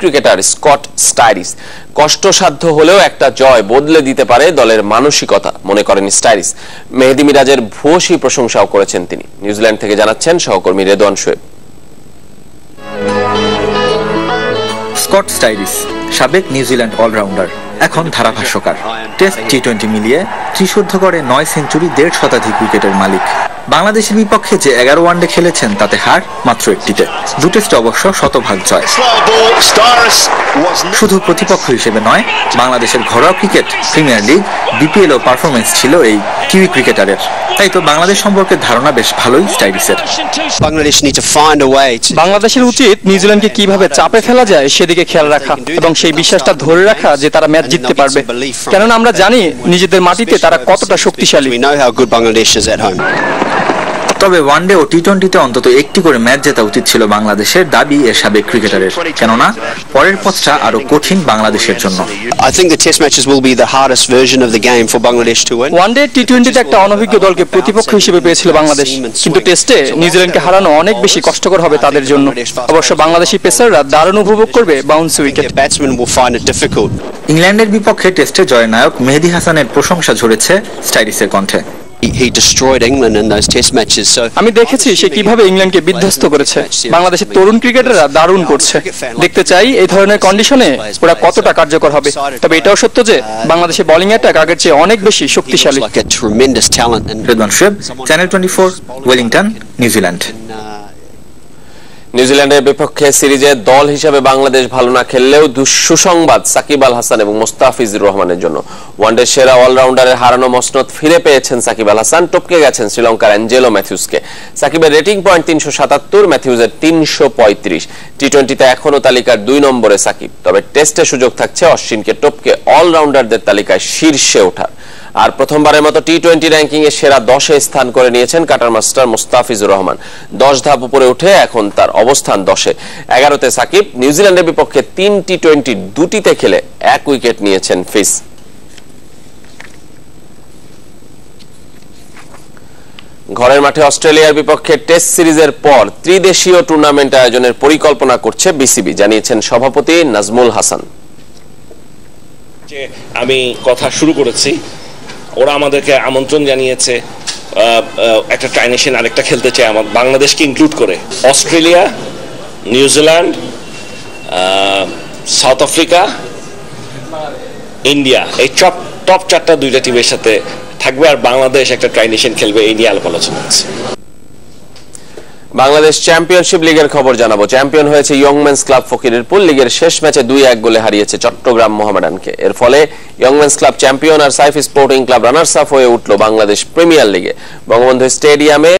Cricketer Scott স্টাইরিস। কষ্টসাধ্য হলেও একটা জয় বদলে দিতে পারে দলের মানসিকতা মনে করেন স্টাইরিস। মেহেদী মিরাজের ভূয়সী প্রশংসাও করেছেন তিনি। নিউজিল্যান্ড থেকে জানাচ্ছেন সহকর্মী রেদওয়ান শোয়েব। স্কট স্টাইরিস সাবেক নিউজিল্যান্ড অলরাউন্ডার, এখন ধারাভাষ্যকার। টেস্ট টি20 মিলিয়ে ত্রিশোর্ধ্ব করে 9 সেঞ্চুরি 1.5 শতাধিক উইকেটের মালিক। বাংলাদেশের বিপক্ষে যে 11 ওয়ানডে খেলেছেন তাতে হার মাত্র একটিতে, 2 টেস্টে অবশ্য শতভাগ জয়। শুধু প্রতিপক্ষ হিসেবে নয়, বাংলাদেশের ঘরোয়া ক্রিকেট, প্রিমিয়ার লিগ, বিপিএল ও পারফরমেন্স ছিল এই কিউই ক্রিকেটারের। তাই তো বাংলাদেশ সম্পর্কে ধারণা বেশ ভালোই স্টাইরিসের। বাংলাদেশের উচিত নিউজিল্যান্ডকে কিভাবে চাপে ফেলা যায় সেদিকে খেয়াল রাখা এবং সেই বিশ্বাসটা ধরে রাখা যে তারা ম্যাচ জিততে পারবে, কেননা আমরা জানি নিজেদের মাটিতে তারা কতটা শক্তিশালী। তবে ওয়ানডে ও টি20তে অন্তত একটি করে ম্যাচ জেতা উচিত ছিল বাংলাদেশের, দাবি এ সাবেক ক্রিকেটারের। কেননা পরের পথটা আরো কঠিন বাংলাদেশের জন্য। ওয়ানডে টি20তে একটা অনভিজ্ঞ দলকে প্রতিপক্ষ হিসেবে পেয়েছিল বাংলাদেশ, কিন্তু টেস্টে নিউজিল্যান্ডকে হারানো অনেক বেশি কষ্টকর হবে তাদের জন্য। অবশ্য বাংলাদেশি পেসাররা দারুণ উপভোগ করবে বাউন্সি উইকেট। ইংল্যান্ডের বিপক্ষে টেস্টে জয়নায়ক মেহেদী হাসানের প্রশংসা ঝরেছে স্টাইরিসের কণ্ঠে। আমি দেখেছি সে কিভাবে ইংল্যান্ডকে বিধ্বস্ত করেছে। বাংলাদেশের তরুণ ক্রিকেটাররা দারুণ করছে। দেখতে চাই এই ধরনের কন্ডিশনে ওরা কতটা কার্যকর হবে। তবে এটাও সত্য যে বাংলাদেশের বোলিং অ্যাটাক আগের চেয়ে অনেক বেশি শক্তিশালী। Redwan Shoaib, channel 24, Wellington, New Zealand. নিউজিল্যান্ডের বিপক্ষে সিরিজে দল হিসেবে বাংলাদেশ ভালো না খেললেও সুসংবাদ সাকিব আল হাসান এবং মোস্তাফিজুর রহমানের জন্য। ওয়ানডে সেরা অলরাউন্ডারের হারানো মসনদ ফিরে পেয়েছেন সাকিব আল হাসান, টপকে গেছেন শ্রীলঙ্কার অ্যাঞ্জেলো ম্যাথিউসকে। সাকিবের রেটিং পয়েন্ট 377, ম্যাথিউসের 335। টি20তে এখনো তালিকার 2 নম্বরে সাকিব। তবে টেস্টে সুযোগ থাকছে অশ্বিনকে টপকে অলরাউন্ডারদের তালিকায় শীর্ষে ওঠার। আর প্রথমবারের মতো টি20 র্যাঙ্কিং এ সেরা 10-এ স্থান করে নিয়েছেন কাটার মাস্টার মোস্তাফিজুর রহমান। 10 ধাপ উপরে উঠে এখন তার অবস্থান 10-এ। 11তে সাকিব। নিউজিল্যান্ডের বিপক্ষে 3 টি20 2টিতে খেলে 1 উইকেট নিয়েছেন ফিস। ঘরের মাঠে অস্ট্রেলিয়ার বিপক্ষে টেস্ট সিরিজের পর ত্রিদেশীয় টুর্নামেন্ট আয়োজনের পরিকল্পনা করছে বিসিবি, জানিয়েছেন সভাপতি নাজমুল হাসান। আমি কথা শুরু করেছি, ওরা আমাদেরকে আমন্ত্রণ জানিয়েছে একটা ট্রাইনেশন আরেকটা খেলতে চায় আমার বাংলাদেশকে ইনক্লুড করে। Australia, New Zealand, south Africa, India, এই টপ 4টা 2টা টিমের সাথে থাকবে আর বাংলাদেশ একটা ট্রাইনেশন খেলবে, এই নিয়ে আলোচনা হচ্ছে। বাংলাদেশ চ্যাম্পিয়নশিপ লিগের খবর জানাবো। চ্যাম্পিয়ন হয়েছে ইয়ংম্যানস ক্লাব ফকিরপুর। লিগের শেষ ম্যাচে 2-1 গোলে হারিয়েছে চট্টগ্রাম মোহামেডানকে। এর ফলে ইয়ংম্যানস ক্লাব চ্যাম্পিয়ন আর Saif sporting club runners up হয়ে উঠল বাংলাদেশ প্রিমিয়ার লিগে। বঙ্গবন্ধু স্টেডিয়ামে